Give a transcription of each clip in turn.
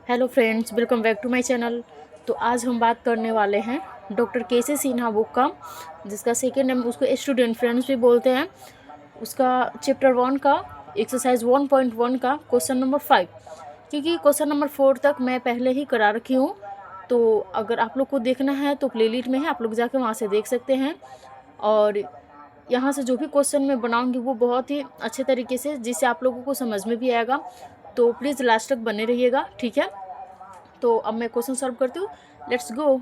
Hello friends, welcome back to my channel. तो आज हम बात करने वाले हैं डॉक्टर के सिन्हा बुक का, जिसका सेकेंड नेम उसको स्टूडेंट फ्रेंड्स भी बोलते हैं। उसका चैप्टर 1 का एक्सरसाइज 1.1 का क्वेश्चन नंबर 5, क्योंकि क्वेश्चन नंबर 4 तक मैं पहले ही करा रखी हूँ। तो अगर आप लोग को देखना है तो प्लेलिस्ट में है, आप लोग जाकर वहाँ से देख सकते हैं। और यहाँ से जो भी क्वेश्चन मैं बनाऊँगी वो बहुत ही अच्छे तरीके से, जिससे आप लोगों को समझ में भी आएगा। तो प्लीज़ लास्ट तक बने रहिएगा, ठीक है। तो अब मैं क्वेश्चन सॉल्व करती हूँ, लेट्स गो।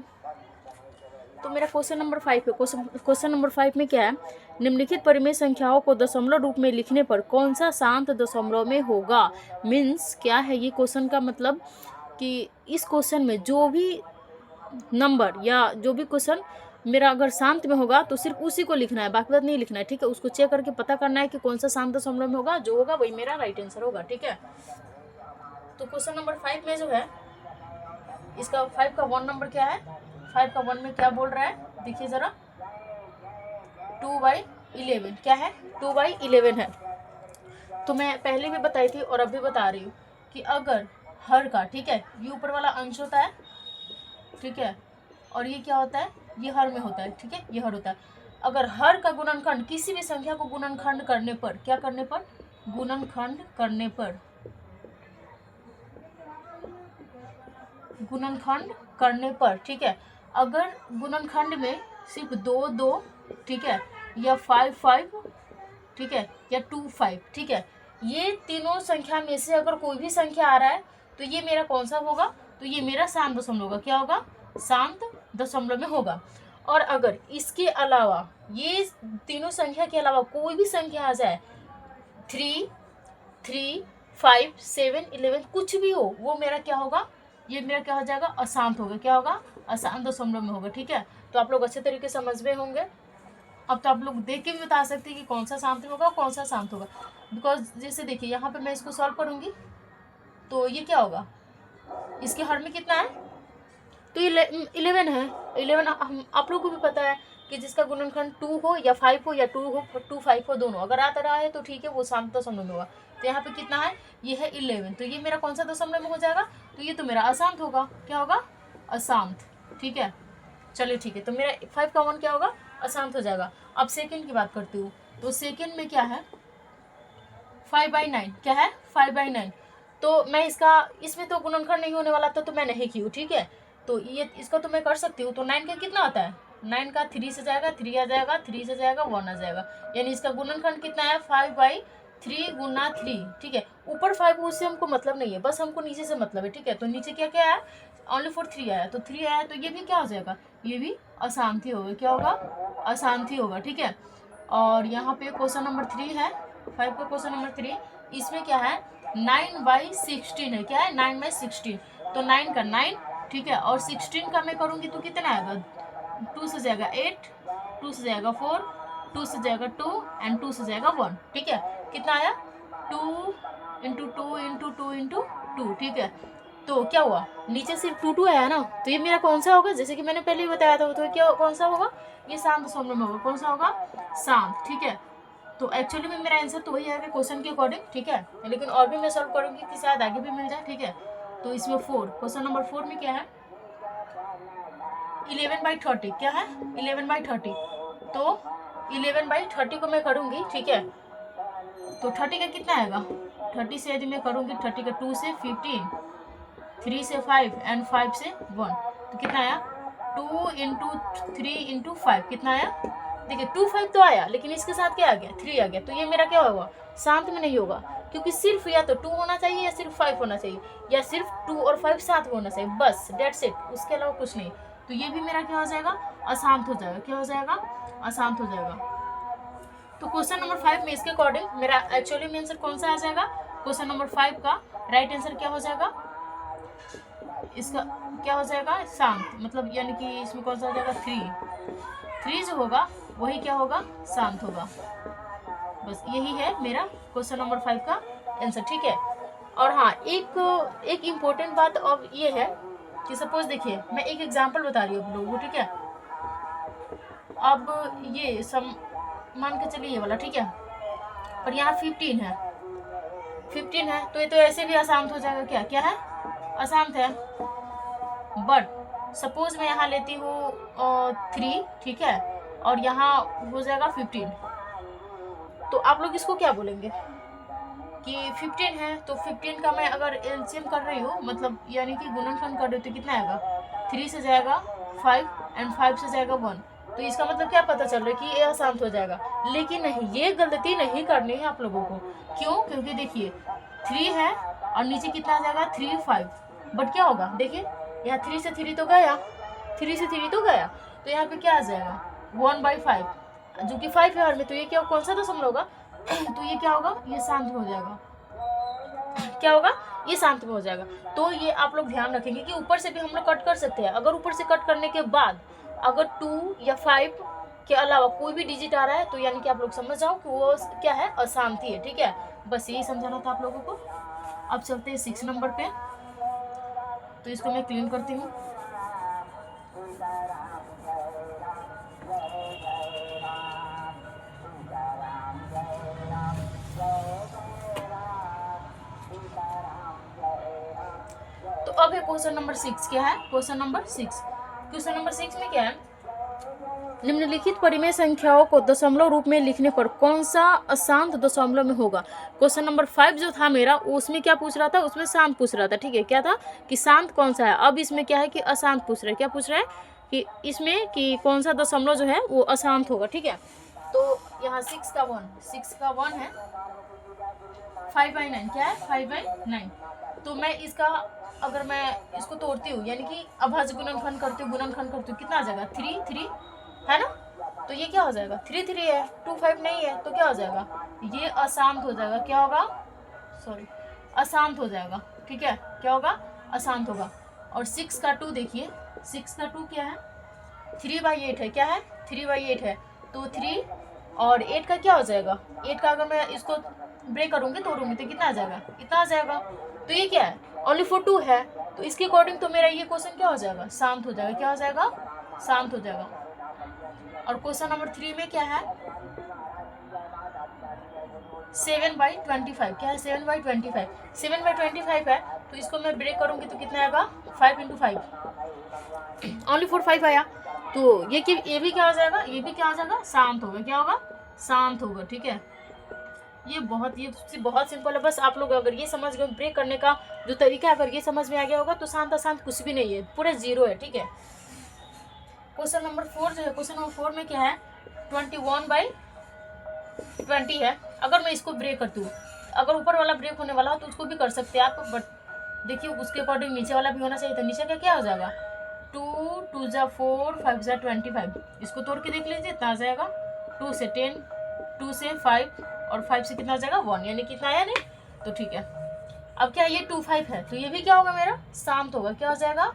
तो मेरा क्वेश्चन नंबर 5 है। क्वेश्चन नंबर 5 में क्या है, निम्नलिखित परिमेय संख्याओं को दशमलव रूप में लिखने पर कौन सा शांत दशमलव में होगा। मीन्स क्या है ये क्वेश्चन का मतलब कि इस क्वेश्चन में जो भी नंबर या जो भी क्वेश्चन मेरा अगर शांत में होगा तो सिर्फ उसी को लिखना है, बाकी बात नहीं लिखना है, ठीक है। उसको चेक करके पता करना है कि कौन सा शांत दशमलव में होगा, जो होगा वही मेरा राइट आंसर होगा, ठीक है। तो क्वेश्चन नंबर 5 में जो है, इसका 5 का 1 नंबर क्या है, 5 का 1 में क्या बोल रहा है, देखिए ज़रा। 2/11 क्या है, 2/11 है। तो मैं पहले भी बताई थी और अब भी बता रही हूँ कि अगर हर का, ठीक है, ये ऊपर वाला अंश होता है, ठीक है, और ये क्या होता है, ये हर में होता है, ठीक है, ये हर होता है। अगर हर का गुणनखंड किसी भी संख्या को गुणनखंड करने पर, क्या करने पर, गुणनखंड करने पर, गुणनखंड करने पर, ठीक है, अगर गुणनखंड में सिर्फ 2 2, ठीक है, या 5 5, ठीक है, या 2 5, ठीक है, ये तीनों संख्या में से अगर कोई भी संख्या आ रहा है तो ये मेरा कौन सा होगा, तो ये मेरा शांत दशमलव होगा। क्या होगा, शांत दशमलव में होगा। और अगर इसके अलावा, ये तीनों संख्या के अलावा कोई भी संख्या आ जाए, 3 3 5 7 11, कुछ भी हो, वो मेरा क्या होगा, ये मेरा क्या हो जाएगा, अशांत होगा। क्या होगा, अशांत दशमलव में होगा, ठीक है। तो आप लोग अच्छे तरीके से समझ में होंगे। अब तो आप लोग देख के भी बता सकते हैं कि कौन सा शांत होगा, कौन सा शांत होगा। बिकॉज जैसे देखिए यहाँ पे मैं इसको सॉल्व करूँगी तो ये क्या होगा, इसके हर में कितना है, तो 11 है। 11 आप लोग को भी पता है कि जिसका गुणनखंड 2 हो या 5 हो या 2 हो, 2 5 हो, दोनों अगर आता रहा है तो ठीक है, वो शांत दशमलव में होगा। तो यहाँ पे कितना है, ये है 11, तो ये मेरा कौन सा दशमलव में हो जाएगा, तो ये तो मेरा अशांत होगा। क्या होगा, अशांत, ठीक है। चलिए ठीक है, तो मेरा 5 का 1 क्या होगा, अशांत हो जाएगा। अब सेकेंड की बात करती हूँ, तो सेकेंड में क्या है, 5/9, क्या है, 5/9। तो मैं इसमें तो गुणनखंड नहीं होने वाला था तो मैं नहीं की हूँ, ठीक है। तो ये इसका तो मैं कर सकती हूँ। तो 9 का कितना आता है, 9 का 3 से जाएगा, 3 आ जाएगा, 3 से जाएगा, 1 आ जाएगा, यानी इसका गुणनखंड कितना है, 5/3 गुना 3, ठीक है। ऊपर 5 उससे हमको मतलब नहीं है, बस हमको नीचे से मतलब है, ठीक है। तो नीचे क्या क्या है, ओनली फॉर 3 आया, तो 3 आया, तो ये भी क्या हो जाएगा, ये भी अशांति होगा। क्या होगा, अशांति होगा, ठीक है। और यहाँ पे क्वेश्चन नंबर 3 है, 5 का क्वेश्चन नंबर 3, इसमें क्या है, 9/16 है। क्या है, 9/16, तो 9 का 9, ठीक है, और 16 का मैं करूँगी तो कितना आएगा, 2 से जाएगा 8, 2 से जाएगा 4, 2 से जाएगा 2 एंड 2 से जाएगा 1, ठीक है। कितना आया, 2 इंटू 2 इंटू 2 इंटू 2, ठीक है। तो क्या हुआ, नीचे सिर्फ 2 2 आया ना, तो ये मेरा कौन सा होगा, जैसे कि मैंने पहले ही बताया था, तो क्या कौन सा होगा, ये शांत दशमलव में होगा। कौन सा होगा, शांत, ठीक है। तो एक्चुअली में मेरा आंसर तो वही आएगा क्वेश्चन के अकॉर्डिंग, ठीक है, लेकिन और भी मैं सॉल्व करूँगी कि शायद आगे भी मिल जाए, ठीक है। तो इसमें 4, क्वेश्चन नंबर 4 में क्या है, 11/30, क्या है, 11/30, तो 11/30 को मैं करूँगी, ठीक है। तो 30 का कितना आएगा, 30 से यदि मैं करूँगी, 30 का 2 से 15, 3 से 5 एंड 5 से 1, तो कितना आया, 2 इंटू 3 इंटू 5, कितना आया, देखिए 2 5 तो आया, लेकिन इसके साथ क्या आ गया, 3 आ गया, तो ये मेरा क्या होगा, शांत में नहीं होगा, क्योंकि सिर्फ या तो 2 होना चाहिए या सिर्फ 5 होना चाहिए, या सिर्फ 2 और 5 साथ में होना चाहिए, बस डेट्स इट, उसके अलावा कुछ नहीं। तो ये भी मेरा क्या हो जाएगा, अशांत हो जाएगा। क्या हो जाएगा, अशांत हो जाएगा। तो क्वेश्चन नंबर 5 में इसके अकॉर्डिंग मेरा एक्चुअली में आंसर कौन सा आ जाएगा, क्वेश्चन नंबर 5 का राइट आंसर क्या हो जाएगा, इसका क्या हो जाएगा, शांत, मतलब यानी कि इसमें कौन सा हो जाएगा, 3 जो होगा वही क्या होगा, शांत होगा। बस यही है मेरा क्वेश्चन नंबर 5 का आंसर, ठीक है। और हाँ, एक इम्पोर्टेंट बात अब ये है कि सपोज देखिए मैं एक एग्जांपल बता रही हूँ आप लोगों को, ठीक है। अब ये मान के चलिए ये वाला, ठीक है, और यहाँ 15 है, 15 है, तो ये तो ऐसे भी अशांत हो जाएगा। क्या क्या है, अशांत है। बट सपोज मैं यहाँ लेती हूँ 3, ठीक है, और यहाँ हो जाएगा 15, तो आप लोग इसको क्या बोलेंगे कि 15 है, तो 15 का मैं अगर एलसीएम कर रही हूँ, मतलब यानी कि गुणनखंड कर रही हूँ, तो कितना आएगा, 3 से जाएगा 5 एंड 5 से जाएगा 1, तो इसका मतलब क्या पता चल रहा है कि ये अशांत हो जाएगा। लेकिन नहीं, ये गलती नहीं करनी है आप लोगों को। क्यों? क्योंकि देखिए 3 है और नीचे कितना आ जाएगा 3 5, बट क्या होगा देखिए, यहाँ 3 से 3 तो गया, 3 से 3 तो गया, तो यहाँ पे क्या आ जाएगा 1/5, जो कि 5 है और में, तो ये क्या कौन सा दशमलव होगा तो ये क्या होगा, ये शांत में हो जाएगा। क्या होगा, ये शांत में हो जाएगा। तो ये आप लोग ध्यान रखेंगे कि ऊपर से भी हम लोग कट कर सकते हैं। अगर ऊपर से कट करने के बाद अगर 2 या 5 के अलावा कोई भी डिजिट आ रहा है, तो यानी कि आप लोग समझ जाओ कि वो क्या है, अशांति है। ठीक है, बस यही समझाना था आप लोगों को। अब चलते हैं 6 नंबर पे, तो इसको मैं क्लीन करती हूँ। तो अब है क्वेश्चन नंबर 6। क्या है क्वेश्चन नंबर 6? क्वेश्चन नंबर 6 में क्या है, निम्नलिखित परिमेय संख्याओं को दशमलव रूप में लिखने पर कौन सा अशांत दशमलव में होगा। क्वेश्चन नंबर 5 जो था मेरा, उसमें क्या पूछ रहा था, उसमें शांत पूछ रहा था। ठीक है, क्या था कि शांत कौन सा है। अब इसमें क्या है कि अशांत पूछ रहा है। क्या पूछ रहा है कि इसमें कि कौन सा दशमलव जो है वो अशांत होगा। ठीक है, तो यहाँ 6 का 1 है, 5/9 क्या है, 5/9। तो मैं इसका अगर मैं इसको तोड़ती हूँ, यानी कि अभाज्य गुणनखंड करती हूँ, कितना आ जाएगा 3 3 है ना। तो ये क्या हो जाएगा, 3 3 है, 2 5 नहीं है, तो क्या हो जाएगा, ये अशांत हो जाएगा। क्या होगा, सॉरी, अशांत हो जाएगा। ठीक है, क्या होगा, अशांत होगा। और 6 का 2 देखिए, 6 का 2 क्या है, 3/8 है। क्या है, 3/8 है। तो 3 और 8 का क्या हो जाएगा, 8 का अगर मैं इसको ब्रेक करूंगी, तोड़ूंगी, तो कितना आ जाएगा, इतना आ जाएगा। तो ये क्या है, ओनली फॉर 2 है, तो इसके अकॉर्डिंग तो मेरा ये क्वेश्चन क्या हो जाएगा, शांत हो जाएगा। क्या हो जाएगा, शांत हो जाएगा। और क्वेश्चन नंबर 3 में क्या है, 7/25। क्या है, 7/25, 7/25 है। तो इसको मैं ब्रेक करूंगी तो कितना आएगा, 5 × 5, ओनली फॉर 5 आया। तो ये भी क्या हो जाएगा, ये भी क्या हो जाएगा, शांत होगा। क्या होगा, शांत होगा। ठीक है, ये बहुत सिंपल है। बस आप लोग अगर ये समझ गए ब्रेक करने का जो तरीका, अगर ये समझ में आ गया होगा, तो शांत अशांत कुछ भी नहीं है, पूरा 0 है। ठीक है, क्वेश्चन नंबर 4 जो है, क्वेश्चन नंबर 4 में क्या है, 21/20 है। अगर मैं इसको ब्रेक करती हूँ, अगर ऊपर वाला ब्रेक होने वाला हो तो उसको भी कर सकते हैं आप, बट देखिए उसके अकॉर्डिंग नीचे वाला भी होना चाहिए। तो नीचे का क्या हो जाएगा, 2 2 जा 4 5 जा 25। इसको तोड़ के देख लीजिए, इतना आ जाएगा। 2 से 10, 2 से 5 और 5 से कितना आ जाएगा, 1, यानी कितना आया नहीं। तो ठीक है, अब क्या ये 2 5 है, तो ये भी क्या होगा, मेरा शांत होगा। क्या हो जाएगा,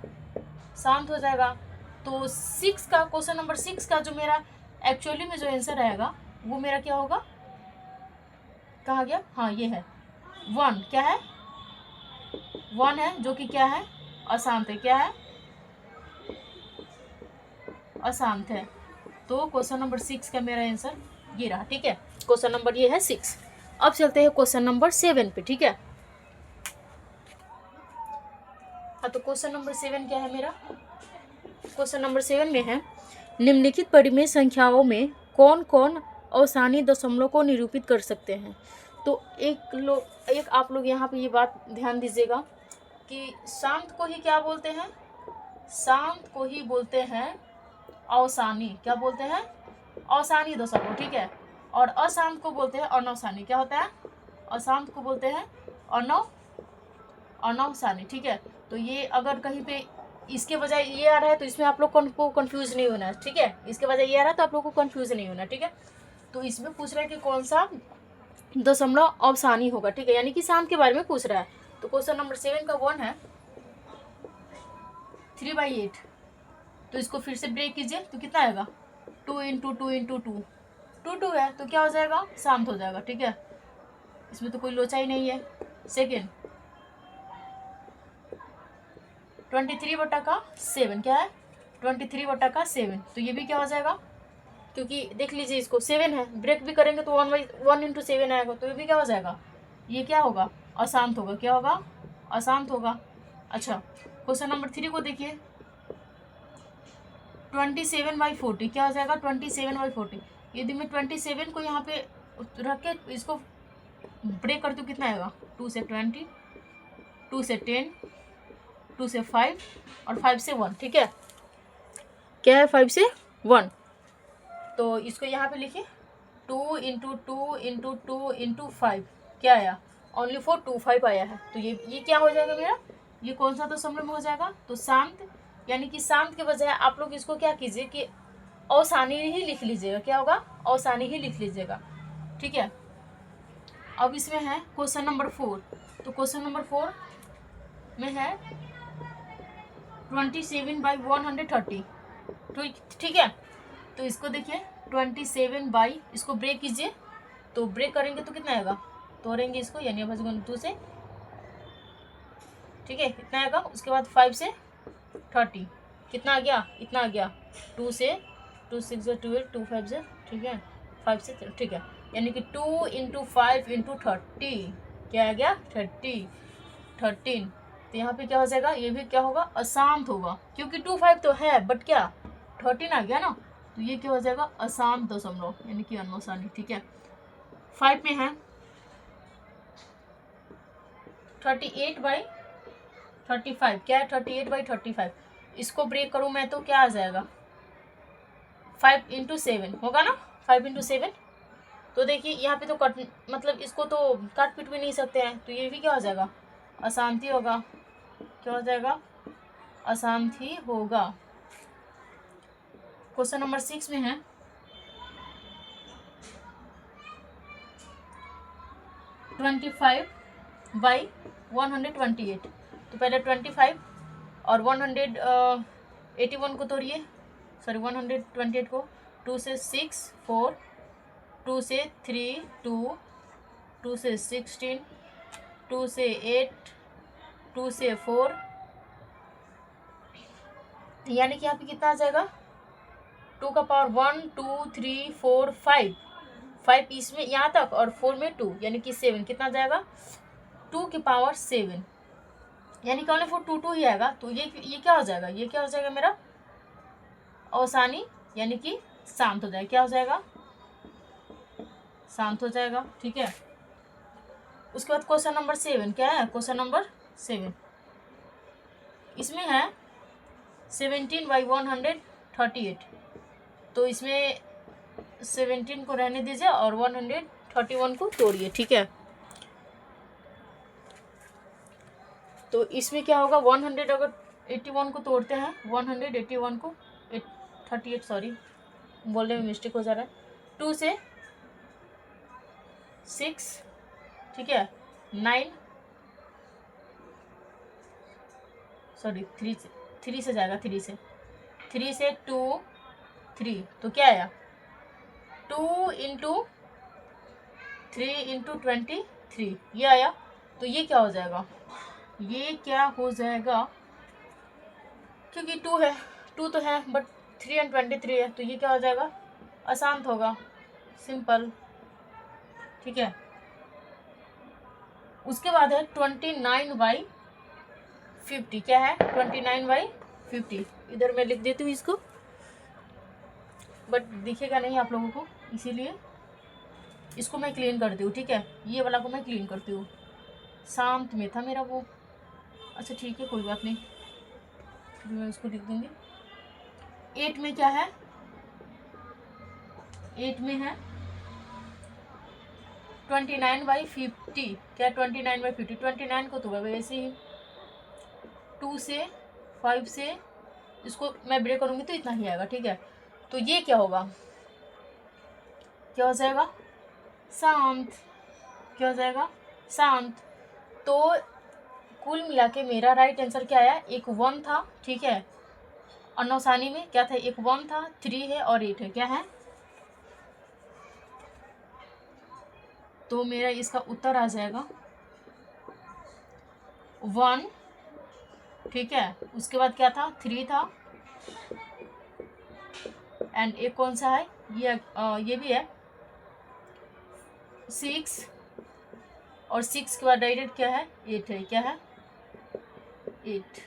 शांत हो जाएगा। तो 6 का, क्वेश्चन नंबर 6 का जो मेरा एक्चुअली में जो आंसर रहेगा, वो मेरा क्या होगा, कहा गया, हाँ ये है 1। क्या है, 1 है, जो कि क्या है, अशांत है। क्या है, अशांत है। तो क्वेश्चन नंबर 6 का मेरा आंसर ये रहा। ठीक है, क्वेश्चन नंबर ये है 6। अब चलते हैं क्वेश्चन नंबर 7 पे। ठीक है, हाँ, तो क्वेश्चन नंबर 7 क्या है मेरा, क्वेश्चन नंबर 7 में है, निम्नलिखित परिमेय संख्याओं में कौन कौन अवसानी दशमलव को निरूपित कर सकते हैं। तो एक आप लोग यहाँ पे ये बात ध्यान दीजिएगा कि शांत को ही क्या बोलते हैं, शांत को ही बोलते हैं अवसानी। क्या बोलते हैं, अवसानी दशमलव। ठीक है, और अशांत को बोलते हैं अनवसानी। क्या होता है, अशांत को बोलते हैं अनवसानी। ठीक है, तो ये अगर कहीं पे इसके बजाय ये आ रहा है, तो इसमें आप लोग को कंफ्यूज नहीं होना है। ठीक है, इसके बजाय ये आ रहा है तो आप लोग को कंफ्यूज नहीं होना। ठीक है, तो इसमें पूछ रहा है कि कौन सा दशमलव अवसानी होगा। ठीक है, यानी कि शांत के बारे में पूछ रहा है। तो क्वेश्चन नंबर 7 का 1 है 3/8। तो इसको फिर से ब्रेक कीजिए, तो कितना आएगा, 2 × 2 × 2 2 है, तो क्या हो जाएगा, शांत हो जाएगा। ठीक है, इसमें तो कोई लोचा ही नहीं है। सेकेंड 23/7। क्या है, 23/7। तो ये भी क्या हो जाएगा, क्योंकि देख लीजिए इसको 7 है, ब्रेक भी करेंगे तो 1 × 7 आएगा। तो ये भी क्या हो जाएगा, ये क्या होगा, अशांत होगा। क्या होगा, अशांत होगा। अच्छा, क्वेश्चन नंबर 3 को देखिए, 27/40 क्या हो जाएगा, 27/40। यदि मैं 27 को यहाँ पे रख के इसको ब्रेक करती हूँ, कितना आएगा, 2 से 20, 2 से 10, 2 से 5 और 5 से 1, ठीक है। क्या है, 5 से 1, तो इसको यहाँ पे लिखिए 2 इंटू 2 इंटू 2 इंटू 5, क्या आया, ओनली फॉर 25 आया है। तो ये क्या हो जाएगा मेरा, ये कौन सा तो समूह में हो जाएगा, तो शांत, यानी कि शांत के बजाय आप लोग इसको क्या कीजिए कि अवसानी ही लिख लीजिएगा, क्या होगा, अवसानी ही लिख लीजिएगा, ठीक है। अब इसमें है क्वेश्चन नंबर 4, तो क्वेश्चन नंबर 4 में है 27/130, ठीक है। तो इसको देखिए 27 इसको ब्रेक कीजिए, तो ब्रेक करेंगे तो कितना आएगा, तोड़ेंगे इसको, यानी भुजगुण 2 से, ठीक है, कितना आएगा। उसके बाद 5 से 30, कितना आ गया, इतना आ गया, 2 से 2 6 2 8 2 5 से, ठीक है, 5 से, ठीक है, यानी कि 2 इंटू 5 इंटू 30, क्या आ गया, 13। तो यहाँ पे क्या हो जाएगा, ये भी क्या होगा, अशांत होगा, क्योंकि 2 5 तो है, बट क्या 13 आ गया ना, तो ये क्या हो जाएगा, अशांत दशमलव, यानी कि अनवसानी, ठीक है। 5 में है 38/35, क्या है, 38/35, इसको ब्रेक करूँ मैं तो क्या आ जाएगा, 5 इंटू 7 होगा ना, 5 इंटू 7। तो देखिए यहाँ पे तो कट, मतलब इसको तो काट पीट भी नहीं सकते हैं, तो ये भी क्या हो जाएगा, अशांति होगा, क्या हो जाएगा, अशांति होगा। क्वेश्चन नंबर 6 में है 25/128, तो पहले 25 और 181 को तोड़िए, सॉरी 128 को, 2 से 6 4, 2 से 3 2, 2 से 16, 2 से 8, 2 से 4, यानी कि यहाँ पे कितना आ जाएगा, 2 का पावर 1 2 3 4 5 इसमें यहाँ तक, और 4 में 2, यानी कि 7, कितना जाएगा, 2 की पावर 7, यानी कि ओनली फॉर 2 ही आएगा। तो ये क्या हो जाएगा, ये क्या हो जाएगा मेरा, अवसानी, यानी कि शांत हो जाएगा, क्या हो जाएगा, शांत हो जाएगा, ठीक है। उसके बाद क्वेश्चन नंबर 7, क्या है, क्वेश्चन नंबर 7, इसमें है 17/138, तो इसमें 17 को रहने दीजिए और 131 को तोड़िए, ठीक है। तो इसमें क्या होगा, 100 अगर 81 को तोड़ते हैं, 181 को 38, सॉरी बोलने में मिस्टेक हो जा रहा है, 2 से 6, ठीक है, 9, सॉरी 3 से जाएगा, 3 से 2 3, तो क्या आया, 2 इंटू 3 इंटू 23, ये आया। तो ये क्या हो जाएगा, ये क्या हो जाएगा, क्योंकि 2 है, 2 तो है, बट 3 और 23 है, तो ये क्या हो जाएगा, अशांत होगा, सिंपल, ठीक है। उसके बाद है 29/50, क्या है, 29/50, इधर मैं लिख देती हूँ इसको, बट दिखेगा नहीं आप लोगों को, इसीलिए इसको मैं क्लीन करती हूँ, ठीक है, ये वाला को मैं क्लीन करती हूँ, शांत में था मेरा वो, अच्छा ठीक है, कोई बात नहीं, मैं उसको लिख दूंगी। 8 में क्या है, 8 में है 29/50, क्या 29/50, 29 को तो वैसे ही 2 से 5 से इसको मैं ब्रेक करूँगी तो इतना ही आएगा, ठीक है। तो ये क्या होगा, क्या हो जाएगा, शांत, क्या हो जाएगा, शांत। तो कुल मिला के मेरा राइट आंसर क्या आया, एक 1 था, ठीक है, और नौसानी में क्या था, एक 1 था, 3 है और 8 है, क्या है, तो मेरा इसका उत्तर आ जाएगा 1, ठीक है। उसके बाद क्या था, 3 था, एंड एक कौन सा है, ये भी है 6, और 6 के बाद डायरेक्ट क्या है, 8 है, क्या है, 8।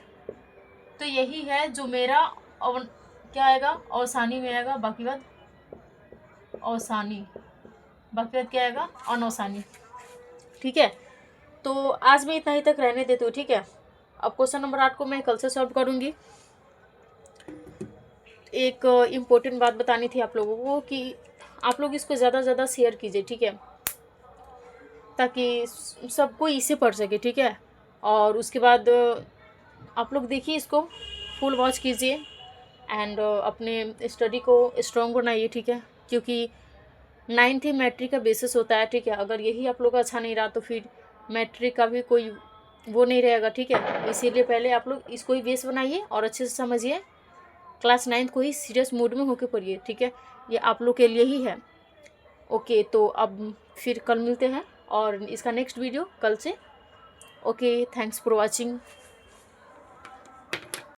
तो यही है जो मेरा क्या आएगा, अवसानी में आएगा, बाकी बात अवसानी, बाकी बात क्या आएगा, अनौसानी। ठीक है, तो आज मैं इतना ही तक रहने देती हूँ। ठीक है, अब क्वेश्चन नंबर 8 को मैं कल से सॉल्व करूँगी। एक इम्पोर्टेंट बात बतानी थी आप लोगों को कि आप लोग इसको ज़्यादा से ज़्यादा शेयर कीजिए। ठीक है, ताकि सबको इसे पढ़ सके। ठीक है, और उसके बाद आप लोग देखिए, इसको फुल वॉच कीजिए एंड अपने स्टडी को स्ट्रॉन्ग बनाइए। ठीक है, क्योंकि 9th ही मैट्रिक का बेसिस होता है। ठीक है, अगर यही आप लोग का अच्छा नहीं रहा तो फिर मैट्रिक का भी कोई वो नहीं रहेगा। ठीक है, इसीलिए पहले आप लोग इसको ही बेस बनाइए और अच्छे से समझिए। क्लास 9th को ही सीरियस मूड में होकर पढ़िए। ठीक है, ये आप लोग के लिए ही है। ओके, तो अब फिर कल मिलते हैं और इसका नेक्स्ट वीडियो कल से। Okay, thanks for watching.